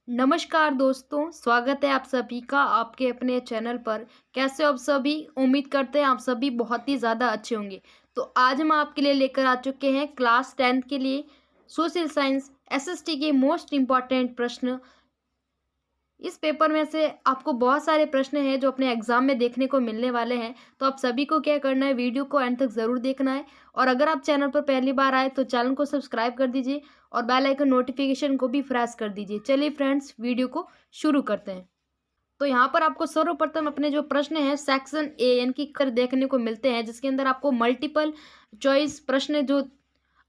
नमस्कार दोस्तों, स्वागत है आप सभी का आपके अपने चैनल पर। कैसे हो आप सभी? उम्मीद करते हैं आप सभी बहुत ही ज़्यादा अच्छे होंगे। तो आज हम आपके लिए लेकर आ चुके हैं क्लास 10th के लिए सोशल साइंस एसएसटी के मोस्ट इम्पॉर्टेंट प्रश्न। इस पेपर में से आपको बहुत सारे प्रश्न हैं जो अपने एग्जाम में देखने को मिलने वाले हैं। तो आप सभी को क्या करना है, वीडियो को एंड तक ज़रूर देखना है। और अगर आप चैनल पर पहली बार आए तो चैनल को सब्सक्राइब कर दीजिए और बेल आइकन नोटिफिकेशन को भी प्रेस कर दीजिए। चलिए फ्रेंड्स, वीडियो को शुरू करते हैं। तो यहाँ पर आपको सर्वप्रथम अपने जो प्रश्न हैं सेक्शन ए यानी कि कर देखने को मिलते हैं, जिसके अंदर आपको मल्टीपल चॉइस प्रश्न जो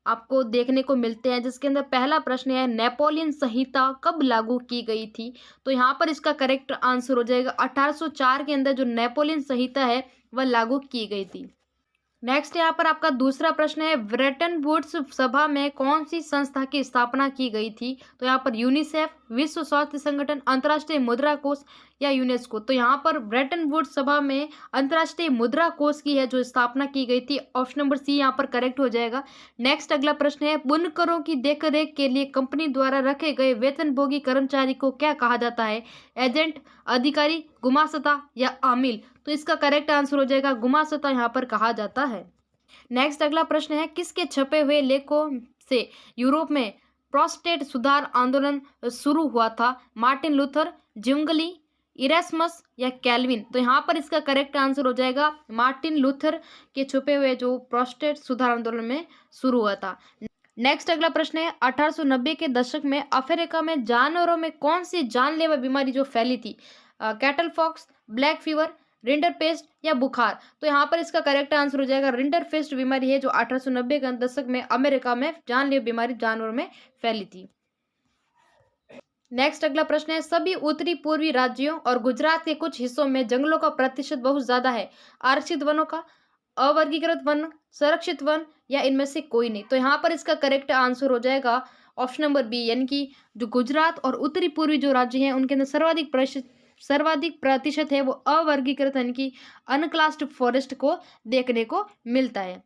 आपको देखने को मिलते हैं। जिसके अंदर पहला प्रश्न है, नेपोलियन संहिता कब लागू की गई थी? तो यहाँ पर इसका करेक्ट आंसर हो जाएगा 1804 के अंदर जो नेपोलियन संहिता है वह लागू की गई थी। नेक्स्ट यहाँ पर आपका दूसरा प्रश्न है, ब्रेटन वुड्स सभा में कौन सी संस्था की स्थापना की गई थी? तो यहाँ पर यूनिसेफ, विश्व स्वास्थ्य संगठन, अंतर्राष्ट्रीय मुद्रा कोष या यूनेस्को। तो यहाँ पर ब्रेटन वुड्स सभा में अंतर्राष्ट्रीय मुद्रा कोष की है जो स्थापना की गई थी। ऑप्शन नंबर सी यहाँ पर करेक्ट हो जाएगा। नेक्स्ट अगला प्रश्न है, बुनकरों की देखरेख के लिए कंपनी द्वारा रखे गए वेतनभोगी कर्मचारी को क्या कहा जाता है? एजेंट, अधिकारी, गुमास्ता या आमिल? तो इसका करेक्ट आंसर हो जाएगा गुमास्ता यहाँ पर कहा जाता है। नेक्स्ट अगला प्रश्न है, किसके छपे हुए लेखों से यूरोप में प्रोस्टेट सुधार आंदोलन शुरू हुआ था? मार्टिन लूथर, ज्युंगली, इरेस्मस या कैल्विन? तो यहाँ पर इसका करेक्ट आंसर हो जाएगा मार्टिन लूथर के छुपे हुए जो प्रोस्टेट सुधार आंदोलन में शुरू हुआ था। नेक्स्ट अगला प्रश्न है, 1890 के दशक में अफ्रीका में जानवरों में कौन सी जानलेवा बीमारी जो फैली थी? Cattle pox, black fever, rinderpest या बुखार? तो यहाँ पर इसका करेक्ट आंसर हो जाएगा रिंडरपेस्ट बीमारी है जो 1890 के दशक में अमेरिका में जानलेवा बीमारी जानवरों में फैली थी। नेक्स्ट अगला प्रश्न है, सभी उत्तरी पूर्वी राज्यों और गुजरात के कुछ हिस्सों में जंगलों का प्रतिशत बहुत ज्यादा है। आरक्षित वनों का, अवर्गीकृत वन, संरक्षित वन या इनमें से कोई नहीं? तो यहाँ पर इसका करेक्ट आंसर हो जाएगा ऑप्शन नंबर बी, यानी कि जो गुजरात और उत्तरी पूर्वी जो राज्य हैं उनके अंदर सर्वाधिक प्रतिशत है वो अवर्गीकृत यानी कि अनक्लास्ड फॉरेस्ट को देखने को मिलता है।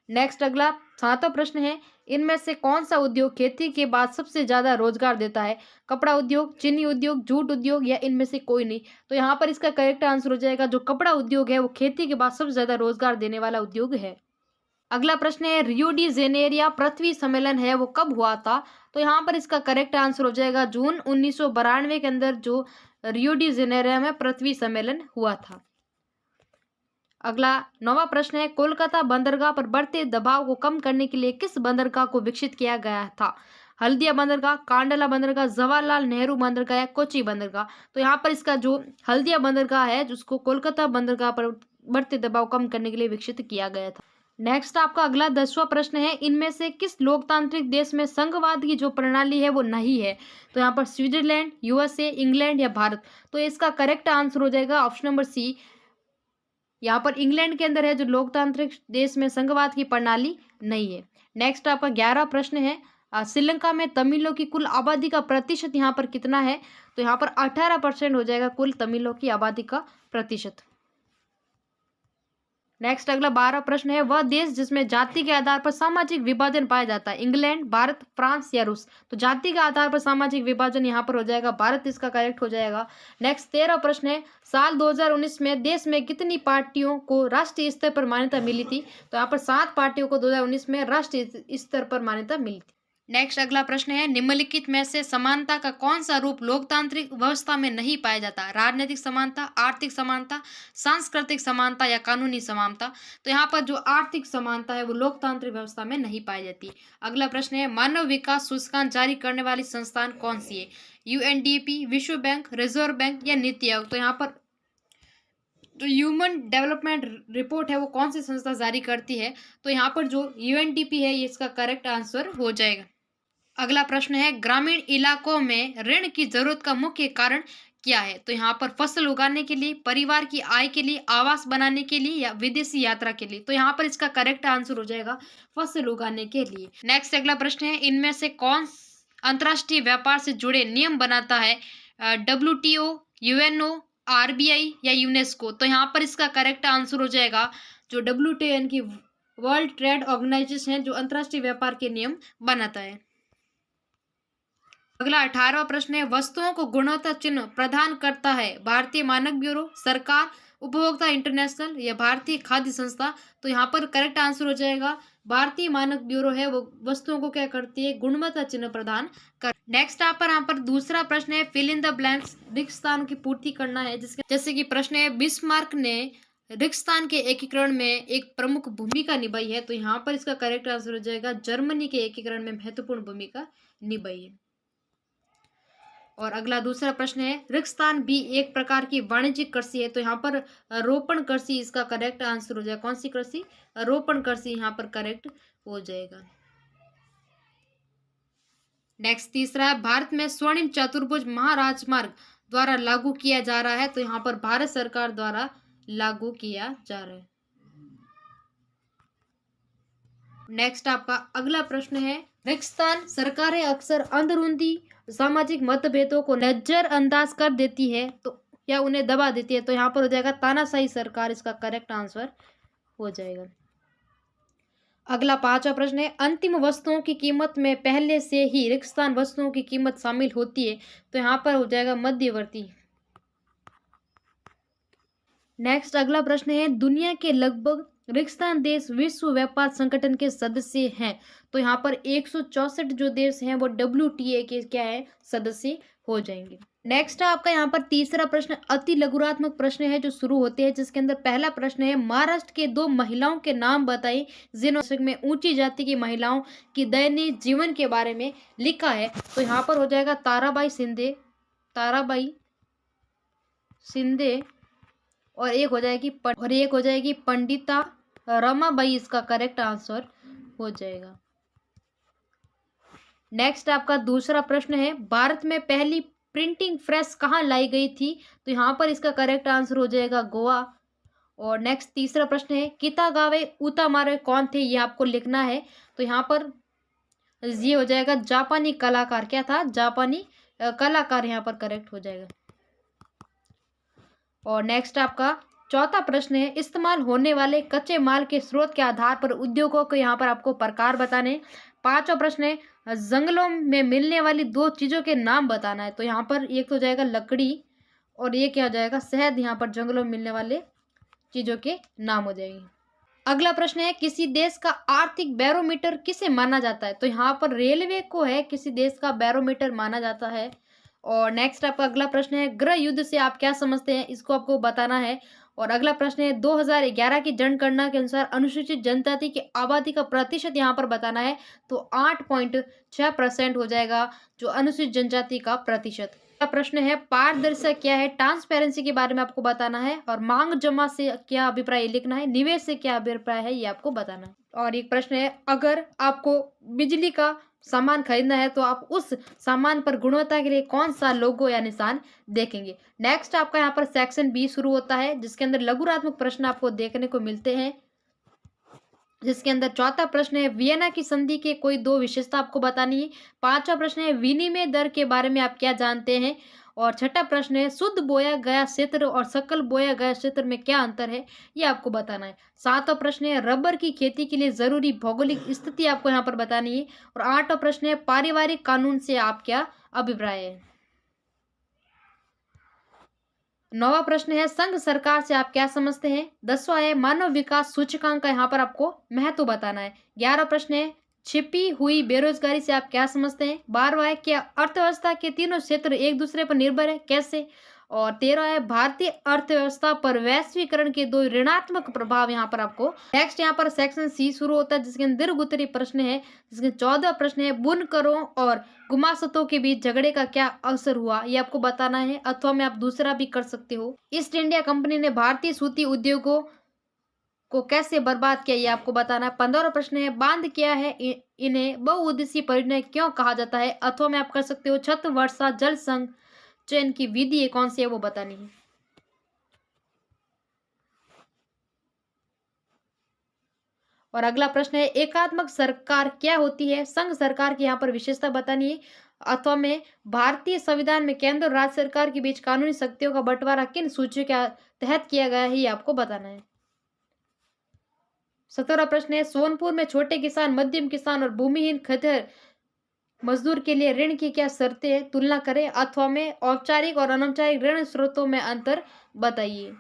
नेक्स्ट अगला 7वां प्रश्न है, इनमें से कौन सा उद्योग खेती के बाद सबसे ज्यादा रोजगार देता है? कपड़ा उद्योग, चीनी उद्योग, जूट उद्योग या इनमें से कोई नहीं? तो यहाँ पर इसका करेक्ट आंसर हो जाएगा जो कपड़ा उद्योग है वो खेती के बाद सबसे ज्यादा रोजगार देने वाला उद्योग है। अगला प्रश्न है, रियो डी जेनेरिया पृथ्वी सम्मेलन है वो कब हुआ था? तो यहाँ पर इसका करेक्ट आंसर हो जाएगा जून 1992 के अंदर जो रियो डी जेनेरिया में पृथ्वी सम्मेलन हुआ था। अगला 9वां प्रश्न है, कोलकाता बंदरगाह पर बढ़ते दबाव को कम करने के लिए किस बंदरगाह को विकसित किया गया था? हल्दिया बंदरगाह, कांडला बंदरगाह, जवाहरलाल नेहरू बंदरगाह या कोची बंदरगाह? तो यहाँ पर इसका जो हल्दिया बंदरगाह है जिसको कोलकाता बंदरगाह पर बढ़ते दबाव कम करने के लिए विकसित किया गया था। नेक्स्ट आपका अगला 10वां प्रश्न है, इनमें से किस लोकतांत्रिक देश में संघवाद की जो प्रणाली है वो नहीं है? तो यहाँ पर स्विट्जरलैंड, यूएसए, इंग्लैंड या भारत? तो इसका करेक्ट आंसर हो जाएगा ऑप्शन नंबर सी, यहाँ पर इंग्लैंड के अंदर है जो लोकतांत्रिक देश में संघवाद की प्रणाली नहीं है। नेक्स्ट आपका 11वां प्रश्न है, श्रीलंका में तमिलों की कुल आबादी का प्रतिशत यहाँ पर कितना है? तो यहाँ पर 18% हो जाएगा कुल तमिलों की आबादी का प्रतिशत। नेक्स्ट अगला 12वां प्रश्न है, वह देश जिसमें जाति के आधार पर सामाजिक विभाजन पाया जाता है? इंग्लैंड, भारत, फ्रांस या रूस? तो जाति के आधार पर सामाजिक विभाजन यहाँ पर हो जाएगा भारत, इसका करेक्ट हो जाएगा। नेक्स्ट 13वां प्रश्न है, साल 2019 में देश में कितनी पार्टियों को राष्ट्रीय स्तर पर मान्यता मिली थी? तो यहाँ पर 7 पार्टियों को 2019 में राष्ट्रीय स्तर पर मान्यता मिली थी। नेक्स्ट अगला प्रश्न है, निम्नलिखित में से समानता का कौन सा रूप लोकतांत्रिक व्यवस्था में नहीं पाया जाता? राजनीतिक समानता, आर्थिक समानता, सांस्कृतिक समानता या कानूनी समानता? तो यहाँ पर जो आर्थिक समानता है वो लोकतांत्रिक व्यवस्था में नहीं पाई जाती। अगला प्रश्न है, मानव विकास सूचकांक जारी करने वाली संस्थान कौन सी है? यूएनडीपी, विश्व बैंक, रिजर्व बैंक या नीति आयोग? तो यहाँ पर जो ह्यूमन डेवलपमेंट रिपोर्ट है वो कौन सी संस्था जारी करती है? तो यहाँ पर जो यूएनडीपी है ये इसका करेक्ट आंसर हो जाएगा। अगला प्रश्न है, ग्रामीण इलाकों में ऋण की जरूरत का मुख्य कारण क्या है? तो यहाँ पर फसल उगाने के लिए, परिवार की आय के लिए, आवास बनाने के लिए या विदेशी यात्रा के लिए? तो यहाँ पर इसका करेक्ट आंसर हो जाएगा फसल उगाने के लिए। नेक्स्ट अगला प्रश्न है, इनमें से कौन अंतर्राष्ट्रीय व्यापार से जुड़े नियम बनाता है? WTO, यूएनओ, आरबीआई या यूनेस्को? तो यहाँ पर इसका करेक्ट आंसर हो जाएगा जो WTO यानी कि वर्ल्ड ट्रेड ऑर्गेनाइजेशन है जो अंतर्राष्ट्रीय व्यापार के नियम बनाता है। अगला 18वां प्रश्न है, वस्तुओं को गुणवत्ता चिन्ह प्रदान करता है भारतीय मानक ब्यूरो, सरकार, उपभोक्ता इंटरनेशनल या भारतीय खाद्य संस्था। तो यहाँ पर करेक्ट आंसर हो जाएगा भारतीय मानक ब्यूरो है, वो वस्तुओं को क्या करती है, गुणवत्ता चिन्ह प्रदान कर। नेक्स्ट यहाँ पर दूसरा प्रश्न है, फिल इन द ब्लैंक्स, रिक्त स्थान की पूर्ति करना है, जिसके जैसे कि प्रश्न है, बिस्मार्क ने रिक्त स्थान के एकीकरण में एक प्रमुख भूमिका निभाई है। तो यहाँ पर इसका करेक्ट आंसर हो जाएगा जर्मनी के एकीकरण में महत्वपूर्ण भूमिका निभाई है। और अगला दूसरा प्रश्न है, रिक्तस्थान भी एक प्रकार की वाणिज्यिक कृषि है। तो यहाँ पर रोपण कृषि इसका करेक्ट आंसर हो जाएगा। कौन सी कृषि, रोपण कृषि यहाँ पर करेक्ट हो जाएगा। नेक्स्ट तीसरा है, भारत में स्वर्णिम चतुर्भुज महाराजमार्ग द्वारा लागू किया जा रहा है। तो यहाँ पर भारत सरकार द्वारा लागू किया जा रहा है। नेक्स्ट आपका अगला प्रश्न है, रिक्तस्थान सरकारें अक्सर अंदरूनी सामाजिक मतभेदों को नजरअंदाज कर देती है तो या उन्हें दबा देती है। तो यहाँ पर हो जाएगा तानाशाही सरकार, इसका करेक्ट आंसर हो जाएगा। अगला 5वां प्रश्न है, अंतिम वस्तुओं की कीमत में पहले से ही रिक्तस्थान वस्तुओं की कीमत शामिल होती है। तो यहाँ पर हो जाएगा मध्यवर्ती। नेक्स्ट अगला प्रश्न है, दुनिया के लगभग रिक्तस्थान देश विश्व व्यापार संगठन के सदस्य हैं। तो यहाँ पर 164 जो देश हैं वो WTA के क्या है, सदस्य हो जाएंगे। नेक्स्ट आपका यहाँ पर तीसरा प्रश्न अति लघुरात्मक प्रश्न है जो शुरू होते हैं, जिसके अंदर पहला प्रश्न है, महाराष्ट्र के 2 महिलाओं के नाम बताइए जिन्होंने में ऊंची जाति की महिलाओं की दयनीय जीवन के बारे में लिखा है। तो यहाँ पर हो जाएगा ताराबाई शिंदे और एक हो जाएगी पंडिता रमाबाई, इसका करेक्ट आंसर हो जाएगा। नेक्स्ट आपका दूसरा प्रश्न है, भारत में पहली प्रिंटिंग प्रेस कहाँ लाई गई थी। तो यहाँ पर इसका करेक्ट आंसर हो जाएगा गोवा। और नेक्स्ट तीसरा प्रश्न है, कितागावे उतामारे कौन थे, ये आपको लिखना है। तो यहाँ पर ये हो जाएगा जापानी कलाकार, क्या था, जापानी कलाकार यहाँ पर करेक्ट हो जाएगा। और नेक्स्ट आपका चौथा प्रश्न है, इस्तेमाल होने वाले कच्चे माल के स्रोत के आधार पर उद्योगों को यहाँ पर आपको प्रकार बताने। 5वां प्रश्न है, जंगलों में मिलने वाली 2 चीजों के नाम बताना है। तो यहाँ पर एक तो हो जाएगा लकड़ी और ये क्या हो जाएगा, शहद। यहाँ पर जंगलों में मिलने वाले चीजों के नाम हो जाएंगे। अगला प्रश्न है, किसी देश का आर्थिक बैरोमीटर किसे माना जाता है। तो यहाँ पर रेलवे को है किसी देश का बैरोमीटर माना जाता है। और नेक्स्ट आपका अगला प्रश्न है, गृह युद्ध से आप क्या समझते हैं, इसको आपको बताना है। और अगला प्रश्न है, 2011 की जनगणना के अनुसार अनुसूचित जनजाति की आबादी का प्रतिशत यहाँ पर बताना है। तो 8.6% हो जाएगा जो अनुसूचित जनजाति का प्रतिशत। अगला प्रश्न है, पारदर्शिता क्या है, ट्रांसपेरेंसी के बारे में आपको बताना है। और मांग जमा से क्या अभिप्राय लिखना है, निवेश से क्या अभिप्राय है, ये आपको बताना है। और एक प्रश्न है, अगर आपको बिजली का सामान खरीदना है तो आप उस सामान पर गुणवत्ता के लिए कौन सा लोगो या निशान देखेंगे। नेक्स्ट आपका यहाँ पर सेक्शन बी शुरू होता है, जिसके अंदर लघुरात्मक प्रश्न आपको देखने को मिलते हैं। जिसके अंदर चौथा प्रश्न है, वियना की संधि के कोई 2 विशेषता आपको बतानी है। 5वां प्रश्न है, विनिमय दर के बारे में आप क्या जानते हैं। और छठा प्रश्न है, शुद्ध बोया गया क्षेत्र और सकल बोया गया क्षेत्र में क्या अंतर है, ये आपको बताना है। 7वां प्रश्न है, रबर की खेती के लिए जरूरी भौगोलिक स्थिति आपको यहाँ पर बतानी है। और 8वां प्रश्न है, पारिवारिक कानून से आप क्या अभिप्राय है। 9वां प्रश्न है, संघ सरकार से आप क्या समझते हैं। 10वां है, मानव विकास सूचकांक का यहाँ पर आपको महत्व बताना है। 11वां प्रश्न है, छिपी हुई बेरोजगारी से आप क्या समझते हैं। 12वां है, क्या अर्थव्यवस्था के तीनों क्षेत्र एक दूसरे पर निर्भर है, कैसे। और 13वां है, भारतीय अर्थव्यवस्था पर वैश्वीकरण के 2 ऋणात्मक प्रभाव यहाँ पर आपको। नेक्स्ट यहाँ पर सेक्शन सी शुरू होता है, जिसके अंदर दीर्घ उत्तरीय प्रश्न है। जिसके 14वां प्रश्न है, बुनकरों और गुमास्तों के बीच झगड़े का क्या अवसर हुआ, ये आपको बताना है। अथवा में आप दूसरा भी कर सकते हो, ईस्ट इंडिया कंपनी ने भारतीय सूती उद्योगों को कैसे बर्बाद किया, ये आपको बताना है। 15वां प्रश्न है, बांध क्या है, इन्हें बहुउद्देशीय परियोजना क्यों कहा जाता है। अथवा में आप कर सकते हो, छत वर्षा जल संचयन की विधि कौन सी है, वो बतानी है। और अगला प्रश्न है, एकात्मक सरकार क्या होती है। संघ सरकार की यहाँ पर विशेषता बतानी है। अथवा में भारतीय संविधान में केंद्र और राज्य सरकार के बीच कानूनी शक्तियों का बंटवारा किन सूचियों के तहत किया गया है, ये आपको बताना है। 17वां प्रश्न है, सोनपुर में छोटे किसान, मध्यम किसान और भूमिहीन खेतर मजदूर के लिए ऋण की क्या शर्तें हैं, तुलना करें। अथवा में औपचारिक और अनौपचारिक ऋण स्रोतों में अंतर बताइए।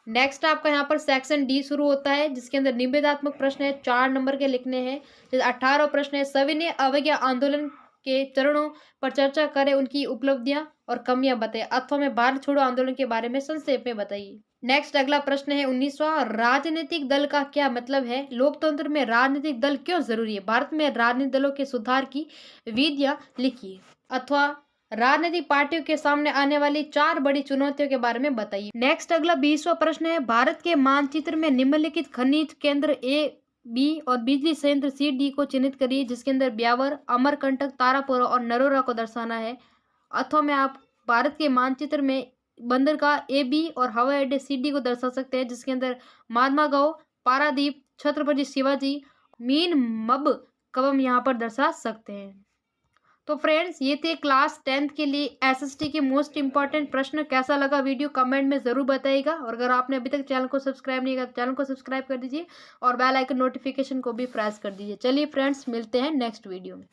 नेक्स्ट आपका यहाँ पर सेक्शन डी शुरू होता है, जिसके अंदर निबंधात्मक प्रश्न है, 4 नंबर के लिखने हैं। जैसे 18 प्रश्न है, सविनय अवज्ञा आंदोलन के चरणों पर चर्चा करें, उनकी उपलब्धियां और कमियां बताइए। अथवा में भारत छोड़ो आंदोलन के बारे में संक्षेप में बताइए। नेक्स्ट अगला प्रश्न है 19वां, राजनीतिक दल का क्या मतलब है, लोकतंत्र में राजनीतिक दल क्यों जरूरी है, भारत में राजनीतिक दलों के सुधार की विधियां लिखिए। अथवा राजनीतिक पार्टियों के सामने आने वाली 4 बड़ी चुनौतियों के बारे में बताइए। नेक्स्ट अगला 20वां प्रश्न है, भारत के मानचित्र में निम्नलिखित खनिज केंद्र ए बी और बिजली संयंत्र सी डी को चिन्हित करिए, जिसके अंदर ब्यावर, अमरकंटक, तारापुर और नरोरा को दर्शाना है। अथवा में आप भारत के मानचित्र में बंदरगाह ए बी और हवाई अड्डे सी डी को दर्शा सकते हैं, जिसके अंदर महात्मा गांव, पारादीप, छत्रपति शिवाजी, मीन मब कबम यहाँ पर दर्शा सकते हैं। तो फ्रेंड्स, ये थे क्लास 10th के लिए एसएसटी के मोस्ट इंपॉर्टेंट प्रश्न। कैसा लगा वीडियो कमेंट में ज़रूर बताइएगा, और अगर आपने अभी तक चैनल को सब्सक्राइब नहीं किया तो चैनल को सब्सक्राइब कर दीजिए और बेल आइकन नोटिफिकेशन को भी प्रेस कर दीजिए। चलिए फ्रेंड्स, मिलते हैं नेक्स्ट वीडियो में।